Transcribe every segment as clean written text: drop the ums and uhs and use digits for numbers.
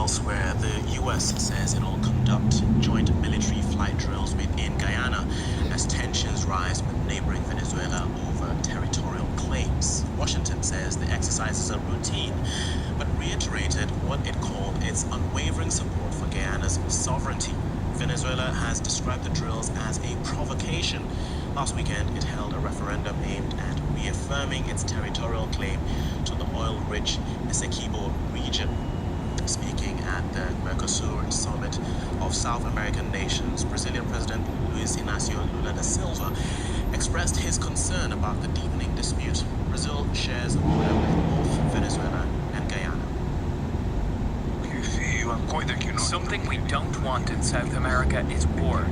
Elsewhere, the U.S. says it will conduct joint military flight drills within Guyana as tensions rise with neighboring Venezuela over territorial claims. Washington says the exercises are routine, but reiterated what it called its unwavering support for Guyana's sovereignty. Venezuela has described the drills as a provocation. Last weekend, it held a referendum aimed at reaffirming its territorial claim to the oil-rich Essequibo region. Speaking at the Mercosur summit of South American nations, Brazilian President Luiz Inácio Lula da Silva expressed his concern about the deepening dispute. Brazil shares a border with both Venezuela and Guyana. Something we don't want in South America is war.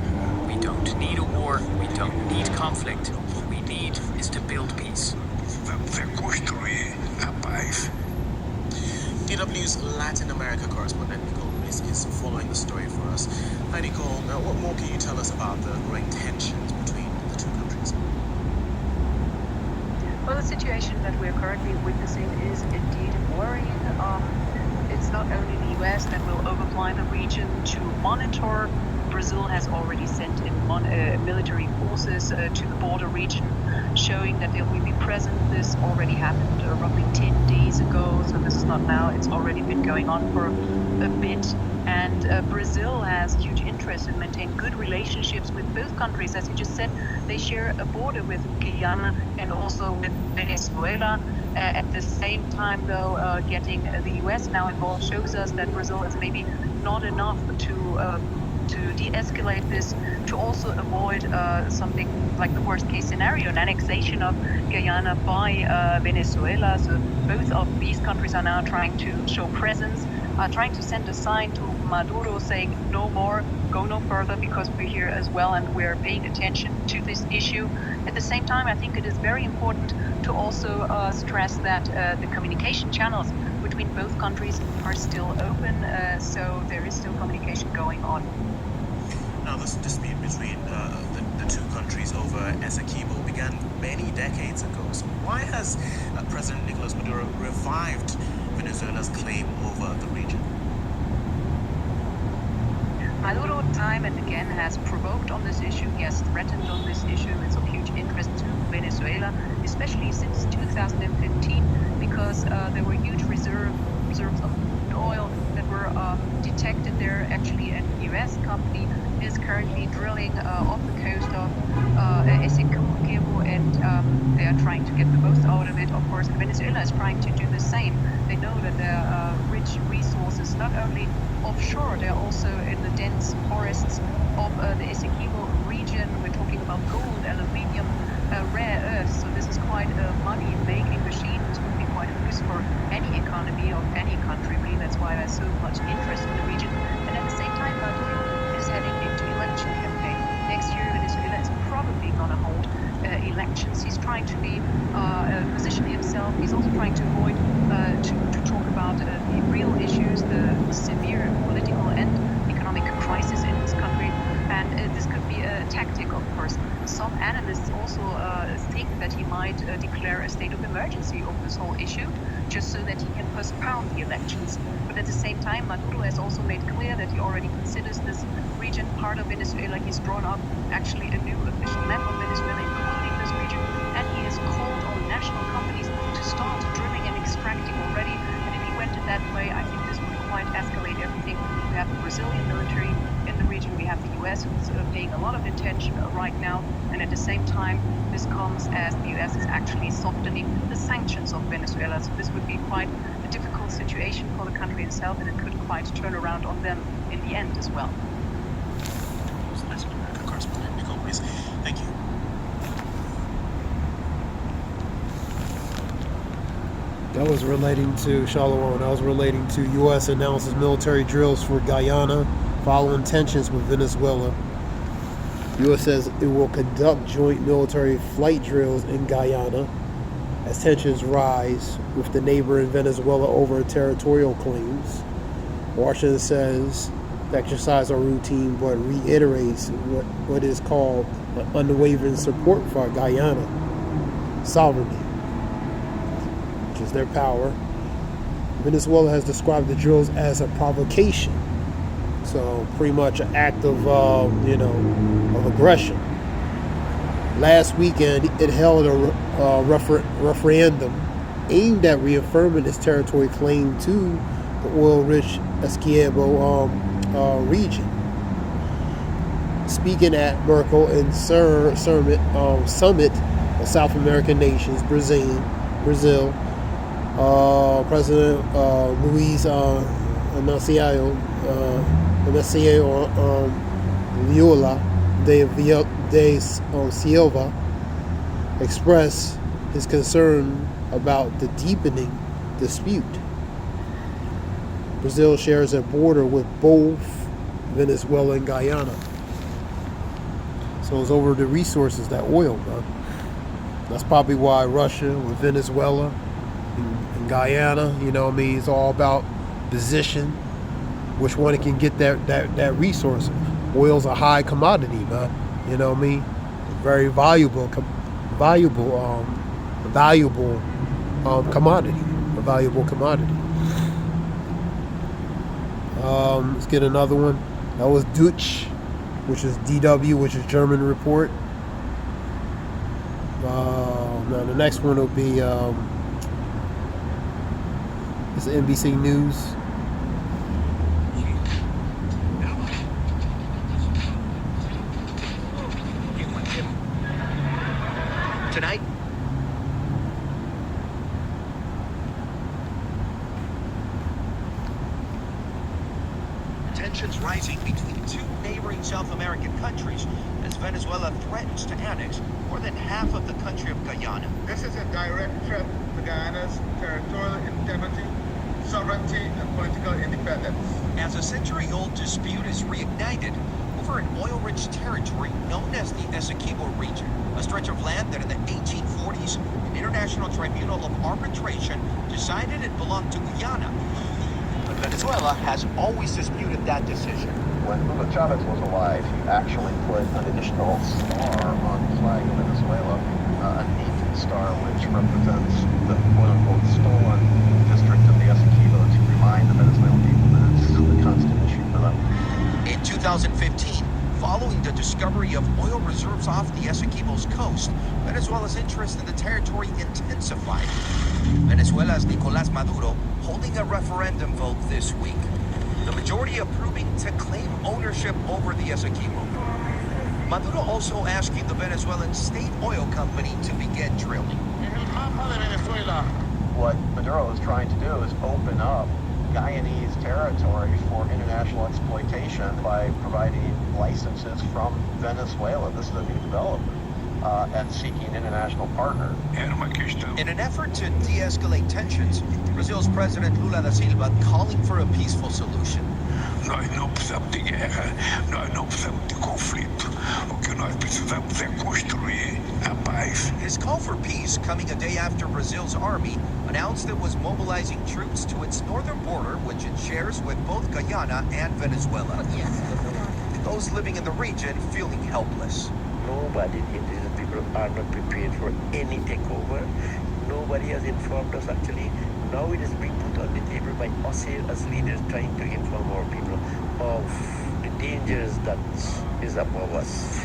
We don't need a war, we don't need conflict. What we need is to build peace. DW's Latin America correspondent Nicole is following the story for us. Hi Nicole, now what more can you tell us about the growing tensions between the two countries? Well, the situation that we're currently witnessing is indeed worrying. It's not only the US that will overfly the region to monitor. Brazil has already sent in military forces to the border region, showing that they will be present. This already happened roughly 10 days ago, so this is not now. It's already been going on for a bit. And Brazil has huge interest in maintaining good relationships with both countries. As you just said, they share a border with Guyana and also with Venezuela. At the same time, though, getting the US now involved shows us that Brazil is maybe not enough to de-escalate this, to also avoid something like the worst case scenario, an annexation of Guyana by Venezuela. So both of these countries are now trying to show presence, trying to send a sign to Maduro saying no more, go no further, because we're here as well and we're paying attention to this issue. At the same time, I think it is very important to also stress that the communication channels between both countries are still open, so there is still communication going on. Now, this dispute between the two countries over Essequibo began many decades ago. So why has President Nicolas Maduro revived Venezuela's claim over the region? Maduro time and again has provoked on this issue. He has threatened on this issue. It's of huge interest to Venezuela, especially since 2015, because there were huge reserves of oil that were detected there. Actually, a U.S. company is currently drilling off the coast of Essequibo, and they are trying to get the most out of it. Of course, Venezuela is trying to do the same. They know that there are rich resources, not only offshore, they're also in the dense forests of the Essequibo region. We're talking about gold, aluminium, rare earths. So this is quite a money-making machine. This would be quite a boost for any economy of any country. Really, that's why there's so much interest in the region. And at the same time, Maduro is heading into election campaign. Next year, Venezuela is probably going to hold elections. He's trying to position himself. He's also trying to avoid to talk about the real issues, the severe political and economic crisis in this country. And this could be a tactic, of course. Some analysts also think that he might declare a state of emergency over this whole issue, just so that he can postpone the elections. But at the same time, Maduro has also made clear that he already considers this region part of Venezuela. He's drawn up actually a new official map of Venezuela, including this region, and he has called on national companies to start drilling and extracting already. And if he went in that way, I think this would quite escalate everything. We have the Brazilian military in the region, we have the US who's paying a lot of attention right now, and at the same time, this comes as the US is actually softening the sanctions of Venezuela. So this would be quite a difficult situation for the country itself, and it could quite turn around on them in the end as well. Latin America correspondent Nicole, please. Thank you. That was relating to Shalom. That was relating to U.S. announces military drills for Guyana following tensions with Venezuela. U.S. says it will conduct joint military flight drills in Guyana as tensions rise with the neighbor in Venezuela over territorial claims. Washington says the exercises are routine, but reiterates what is called an unwavering support for Guyana sovereignty, which is their power. Venezuela has described the drills as a provocation. So pretty much an act of, of aggression. Last weekend, it held a referendum aimed at reaffirming its territory claim to the oil-rich Essequibo region. Speaking at Merkel and summit of South American nations, Brazil, President Luis Inacio Lula de Silva expressed his concern about the deepening dispute. Brazil shares a border with both Venezuela and Guyana. So it's over the resources, that oil, man. That's probably why Russia with Venezuela and Guyana, it's all about position, which one can get that resource. Oil's a high commodity, man. Very valuable commodity. A valuable commodity. Let's get another one. That was Deutsch, which is DW, which is German report. Now the next one will be it's NBC News. Tonight, tensions rising between two neighboring South American countries as Venezuela threatens to annex more than half of the country of Guyana. This is a direct threat to Guyana's territorial integrity, sovereignty, and political independence. As a century-old dispute is reignited over an oil-rich territory known as the Essequibo region, a stretch of land that in the 1840s, an International Tribunal of Arbitration decided it belonged to Guyana. But Venezuela has always disputed that decision. When Hugo Chavez was alive, he actually put an additional star on the flag of Venezuela, a neat star which represents the quote-unquote stolen district of the Essequibo to remind the Venezuelan people that it's the constant issue for them. In 2015, following the discovery of oil reserves off the Essequibo's coast, Venezuela's interest in the territory intensified. Venezuela's Nicolás Maduro holding a referendum vote this week. The majority approving to claim ownership over the Essequibo. Maduro also asking the Venezuelan state oil company to begin drilling. What Maduro is trying to do is open up Guyanese territory for international exploitation by providing licenses from Venezuela. This is a new development, and seeking international partners. In an effort to de-escalate tensions, Brazil's President Lula da Silva calling for a peaceful solution. Nós não precisamos de guerra, nós não precisamos de conflito. O que nós precisamos é construir a paz. His call for peace coming a day after Brazil's army announced it was mobilizing troops to its northern border, which it shares with both Guyana and Venezuela. Those living in the region feeling helpless. Nobody, indigenous people are not prepared for any takeover. Nobody has informed us actually. Now it is being put on the table by us here as leaders trying to inform our people of the dangers that is above us.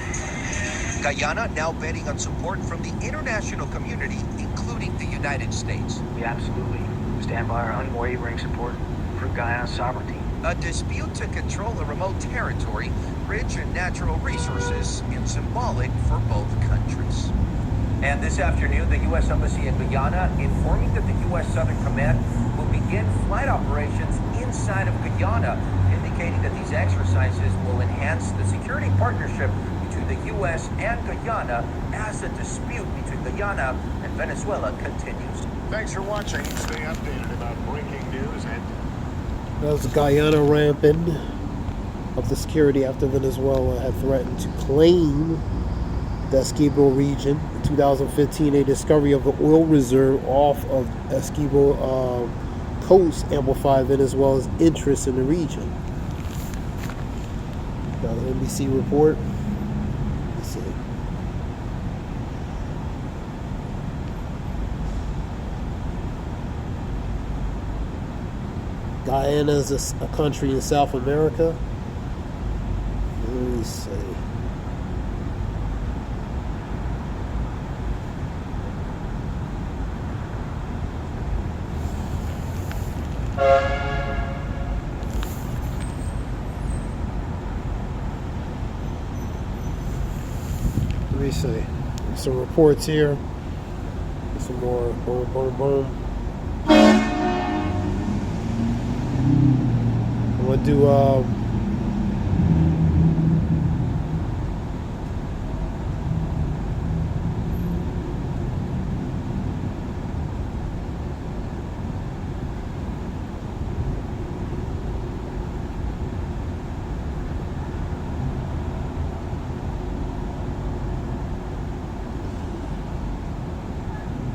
Guyana now betting on support from the international community, including the United States. We absolutely stand by our unwavering support for Guyana's sovereignty. A dispute to control a remote territory, rich in natural resources, and symbolic for both countries. And this afternoon, the U.S. Embassy in Guyana informing that the U.S. Southern Command will begin flight operations inside of Guyana, indicating that these exercises will enhance the security partnership between the U.S. and Guyana as the dispute between Guyana and Venezuela continues. Thanks for watching. Stay updated about breaking news and... That was Guyana ramping up the security after Venezuela had threatened to claim the Essequibo region. In 2015, a discovery of the oil reserve off of Essequibo coast amplified Venezuela's interest in the region. Got an NBC report. Let's see. Guyana is a country in South America. Let me see. Let me see. Some reports here. Some more. Boom, boom, boom. I'm gonna do.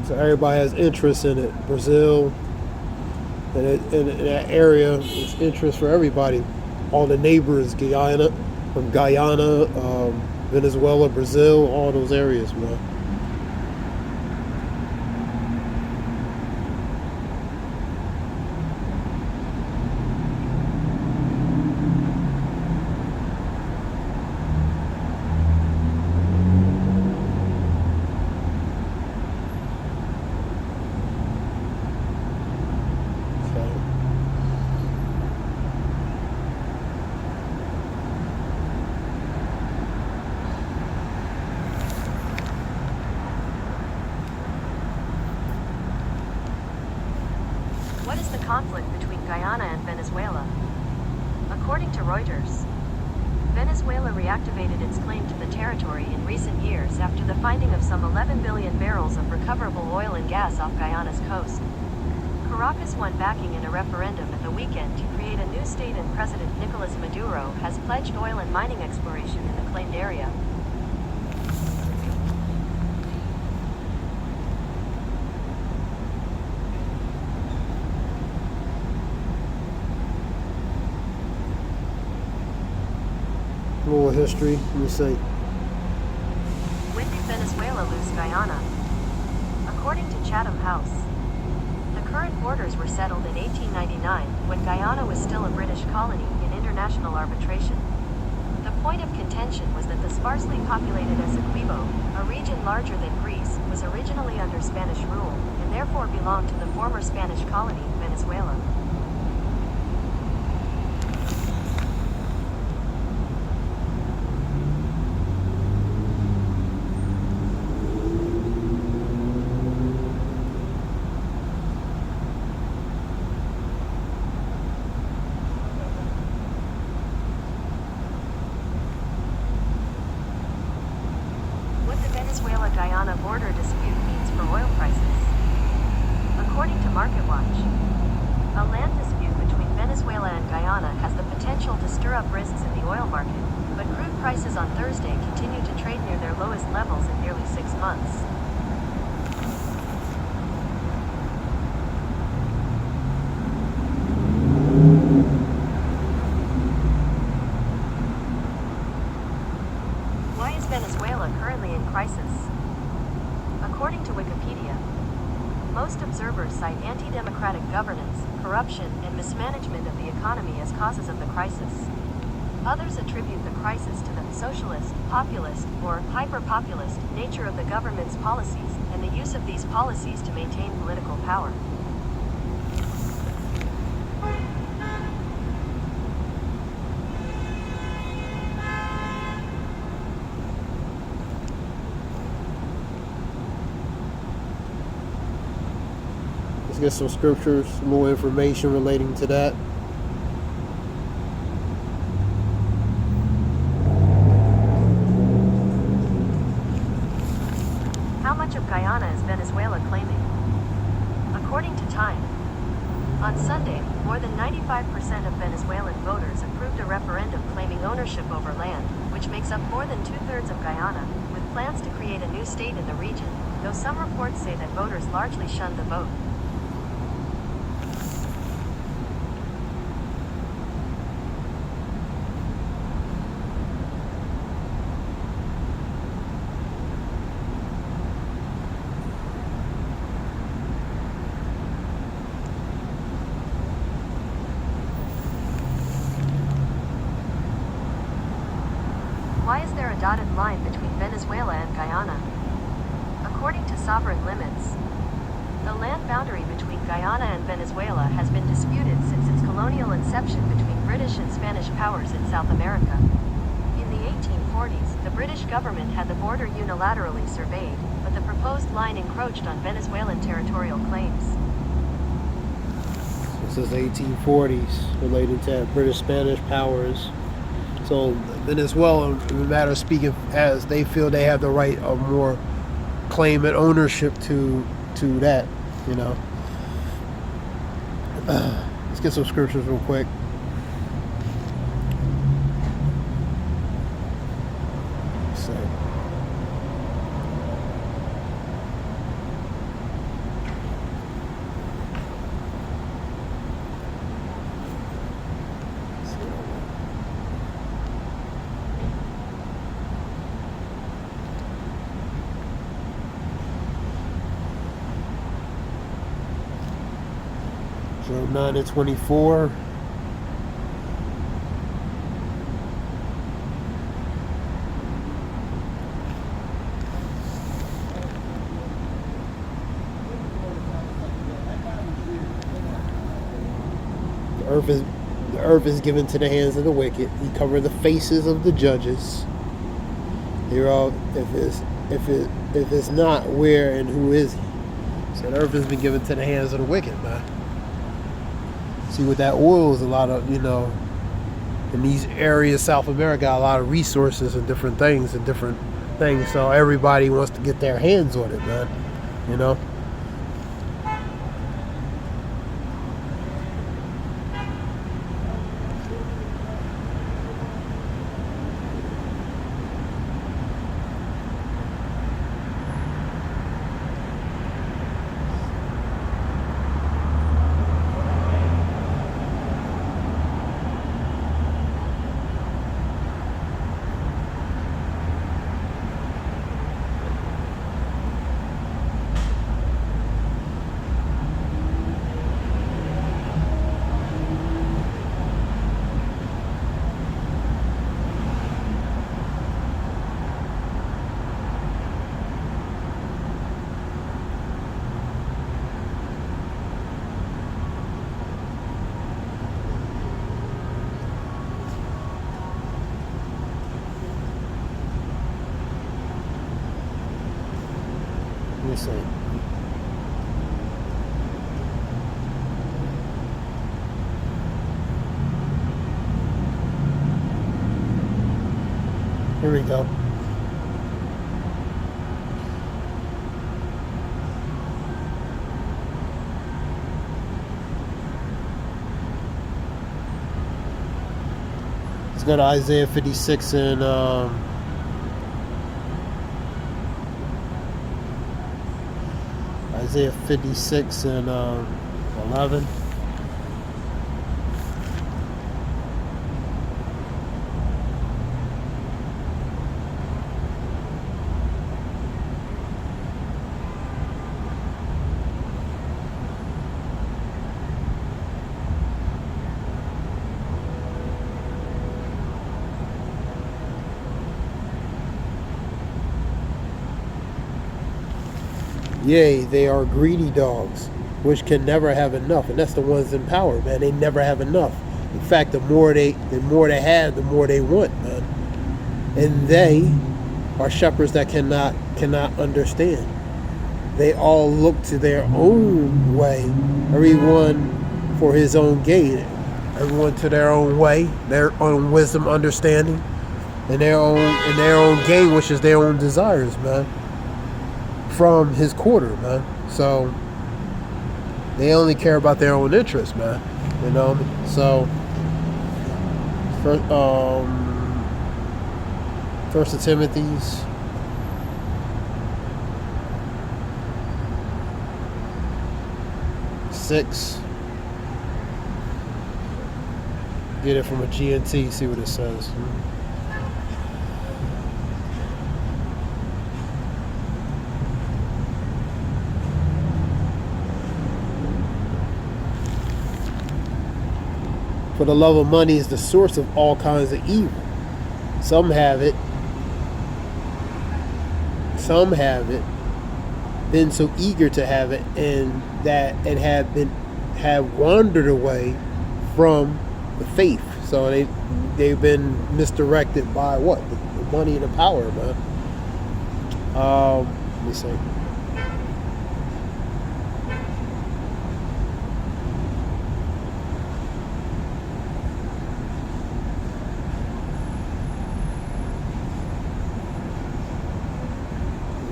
So everybody has interest in it. Brazil, and in that area, it's interest for everybody. All the neighbors, Guyana, Venezuela, Brazil, all those areas, man. What is the conflict between Guyana and Venezuela? According to Reuters, Venezuela reactivated its claim to the territory in recent years after the finding of some 11 billion barrels of recoverable oil and gas off Guyana's coast. Caracas won backing in a referendum at the weekend to create a new state, and President Nicolas Maduro has pledged oil and mining exploration in the claimed area. A little history. Let me see. When did Venezuela lose Guyana? According to Chatham House, the current borders were settled in 1899, when Guyana was still a British colony in international arbitration. The point of contention was that the sparsely populated Essequibo, a region larger than Greece, was originally under Spanish rule, and therefore belonged to the former Spanish colony, Venezuela. Venezuela-Guyana border dispute means for oil prices. According to MarketWatch, a land dispute between Venezuela and Guyana has the potential to stir up risks in the oil market, but crude prices on Thursday continued to trade near their lowest levels in nearly 6 months. Why is Venezuela currently in crisis? According to Wikipedia, most observers cite anti-democratic governance, corruption, and mismanagement of the economy as causes of the crisis. Others attribute the crisis to the socialist, populist, or hyper-populist nature of the government's policies, and the use of these policies to maintain political power. Let's get some scriptures, some more information relating to that. How much of Guyana is Venezuela claiming? According to Time, on Sunday, more than 95% of Venezuelan voters approved a referendum claiming ownership over land, which makes up more than 2/3 of Guyana, with plans to create a new state in the region, though some reports say that voters largely shunned the vote. Venezuela and Guyana. According to Sovereign Limits, the land boundary between Guyana and Venezuela has been disputed since its colonial inception between British and Spanish powers in South America. In the 1840s, the British government had the border unilaterally surveyed, but the proposed line encroached on Venezuelan territorial claims. This is 1840s, related to British-Spanish powers. So Venezuela, in a matter of speaking, as they feel they have the right of more claim and ownership to that, you know. Let's get some scriptures real quick. So. Job 9 and 24. The earth is given to the hands of the wicked. He covered the faces of the judges. They're all, if it's not, where and who is he? So the earth has been given to the hands of the wicked, man. See, with that oil is a lot of, you know, in these areas, South America, a lot of resources and different things. So everybody wants to get their hands on it, man. You know? See. Here we go. Let's go to Isaiah 56 and Isaiah 56 and 11. Yea, they are greedy dogs, which can never have enough. And that's the ones in power, man. They never have enough. In fact, the more they have, the more they want, man. And they are shepherds that cannot understand. They all look to their own way, everyone for his own gain, everyone to their own way, their own wisdom, understanding, and their own gain, which is their own desires, man. From his quarter, man. So they only care about their own interests, man. You know. So First of Timothy's 6. Get it from a GNT. See what it says. For the love of money is the source of all kinds of evil. Some have it some have it, been so eager to have it, and that it have wandered away from the faith. So they've been misdirected by what? The money and the power, man. Let me see.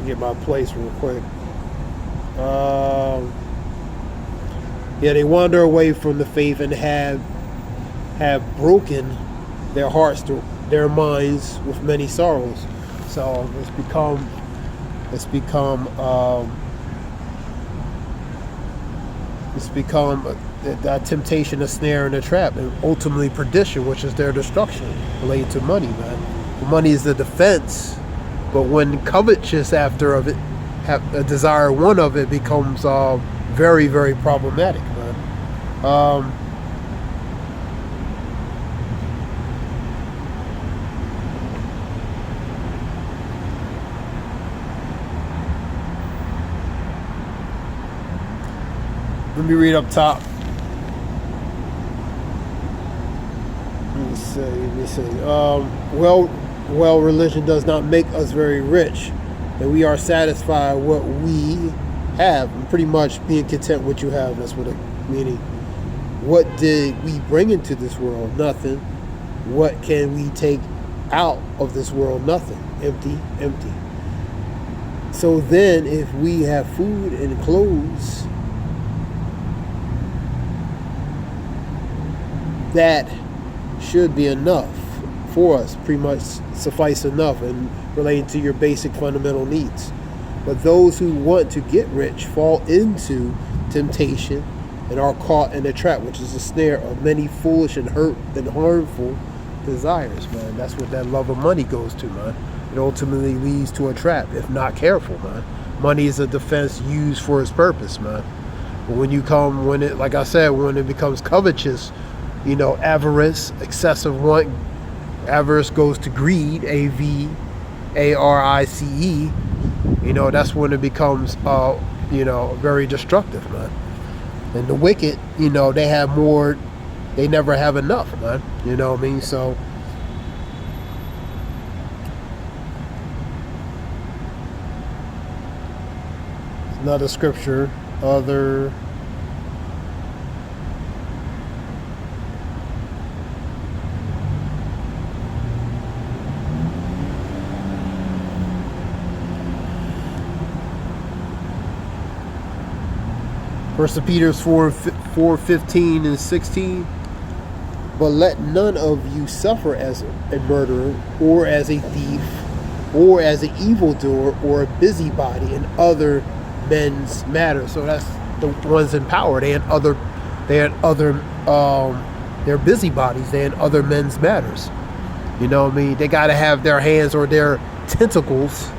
Get my place real quick. Yeah, they wander away from the faith and have broken their hearts, their minds with many sorrows. So it's become a temptation, a snare, and a trap, and ultimately perdition, which is their destruction related to money, man. Money is the defense. But when covetous after of it, have a desire one of it, becomes very, very problematic, man. Let me read up top. Let me see. Well, religion does not make us very rich, and we are satisfied what we have. And pretty much being content with what you have. That's what it meaning. What did we bring into this world? Nothing. What can we take out of this world? Nothing. Empty. So then, if we have food and clothes, that should be enough for us, pretty much suffice enough, and relating to your basic fundamental needs. But those who want to get rich fall into temptation and are caught in a trap, which is a snare of many foolish and hurt and harmful desires, man. That's what that love of money goes to, man. It ultimately leads to a trap if not careful, man. Money is a defense used for its purpose, man. But when it becomes covetous, avarice, excessive want. Avarice goes to greed, avarice. That's when it becomes, very destructive, man. And the wicked, they have more, they never have enough, man. You know what I mean? So, another scripture, 1 Peter 4:15 and 16. But let none of you suffer as a murderer, or as a thief, or as an evildoer, or a busybody in other men's matters. So that's the ones in power. They're busybodies. They're in other men's matters. You know what I mean? They got to have their hands or their tentacles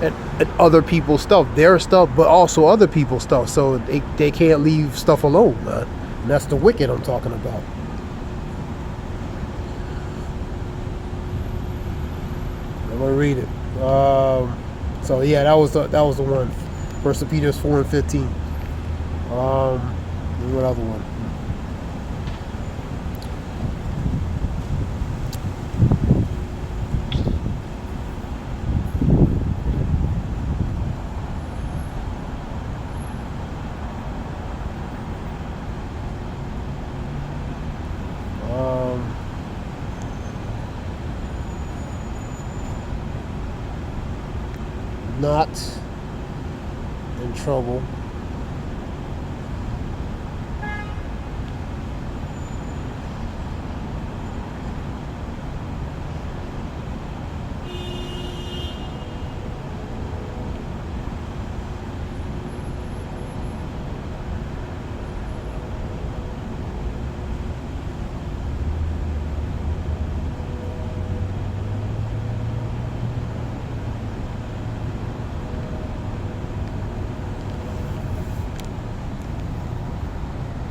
and other people's stuff, their stuff, but also other people's stuff. So they can't leave stuff alone, man. And that's the wicked I'm talking about. I'm gonna read it. So yeah, that was the one. 1 Peter 4:15. What other one? Not in trouble.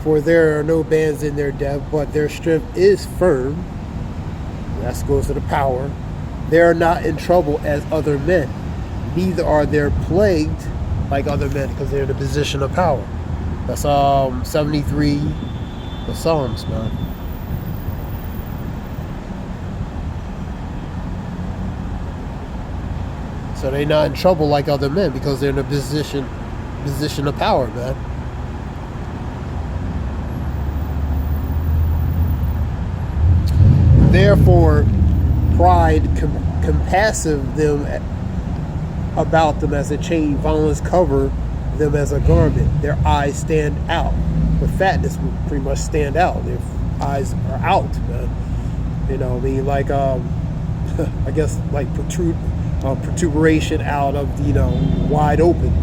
For there are no bands in their depth, but their strength is firm. That goes to the power. They are not in trouble as other men, neither are they plagued like other men, because they're in a position of power. That's 73, the Psalms, man. So they're not in trouble like other men because they're in a position of power, man. Therefore, pride compassive them about them as a chain, violence cover them as a garment. Their eyes stand out. With fatness would pretty much stand out. Their eyes are out, man. You know, I mean, like I guess like protuberation out of, you know, wide open.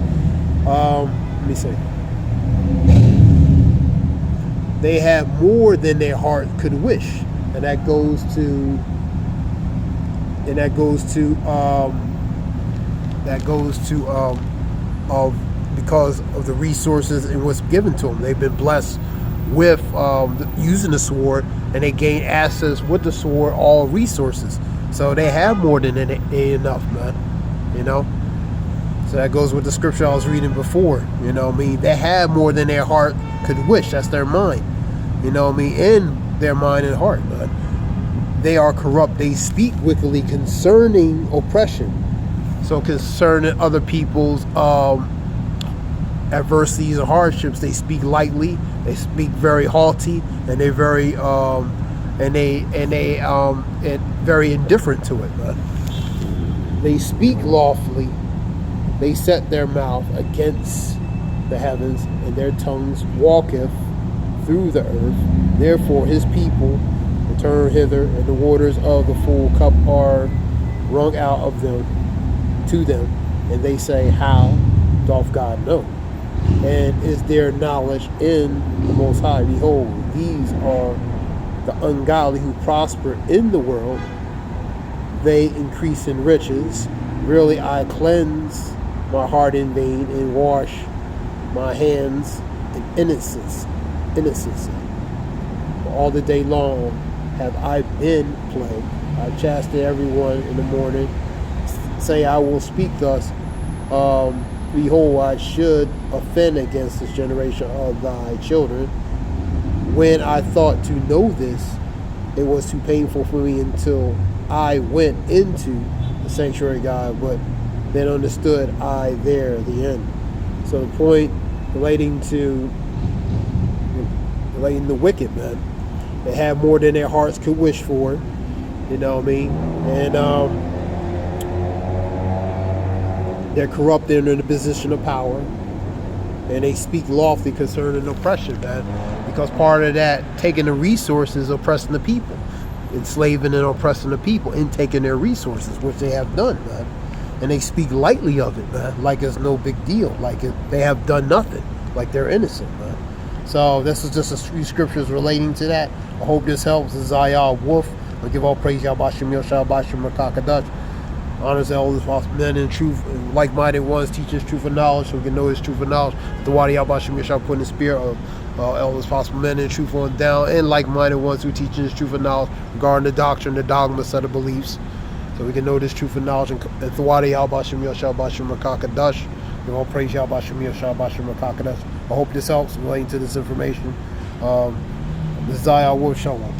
Let me see. They have more than their heart could wish, and that goes to because of the resources and what's given to them. They've been blessed with using the sword, and they gain access with the sword, all resources. So they have more than enough, man. You know? So that goes with the scripture I was reading before. You know what I mean? They have more than their heart could wish. That's their mind. You know what I mean? In their mind and heart, man. They are corrupt. They speak wickedly concerning oppression. So concerning other people's adversities and hardships, they speak lightly. They speak very haughty, and they're very very indifferent to it, man. They speak lawfully. They set their mouth against the heavens, and their tongues walketh through the earth. Therefore his people return hither, and the waters of the full cup are wrung out of them to them, and they say, how doth God know? And is there knowledge in the Most High? Behold, these are the ungodly who prosper in the world. They increase in riches. Really I cleanse my heart in vain, and wash my hands in innocency. All the day long have I been plagued. I chasten everyone in the morning. Say I will speak thus. Behold, I should offend against this generation of thy children. When I thought to know this, it was too painful for me until I went into the sanctuary of God, but then understood I there the end. So the point relating the wicked, man. They have more than their hearts could wish for. You know what I mean? And they're corrupt. They're in a position of power, and they speak lawfully concerning oppression, man. Because part of that, taking the resources, oppressing the people, enslaving and oppressing the people, and taking their resources, which they have done, man. And they speak lightly of it, man, like it's no big deal, like they have done nothing, like they're innocent, man. So this is just a few scriptures relating to that. I hope this helps. This is Zayah Wolf. I give all praise Yahweh Shem Yoshua Bashim Rakakadash. Honors the elders, men in truth, and like-minded ones, teaching his truth and knowledge, so we can know his truth and knowledge. The Wadi Yahweh Shem Yoshua put in the spirit of elders, possible men in truth on down, and like-minded ones who teach his truth and knowledge regarding the doctrine, the dogma, set of beliefs, so we can know this truth and knowledge. And the Wadi Yahweh Shem Yoshua Bashim Rakakadash. We all praise Yahweh Shem Yoshua Bashim Rakakadash. I hope this helps relating to this information. This is Zayah Wolf. Shalom.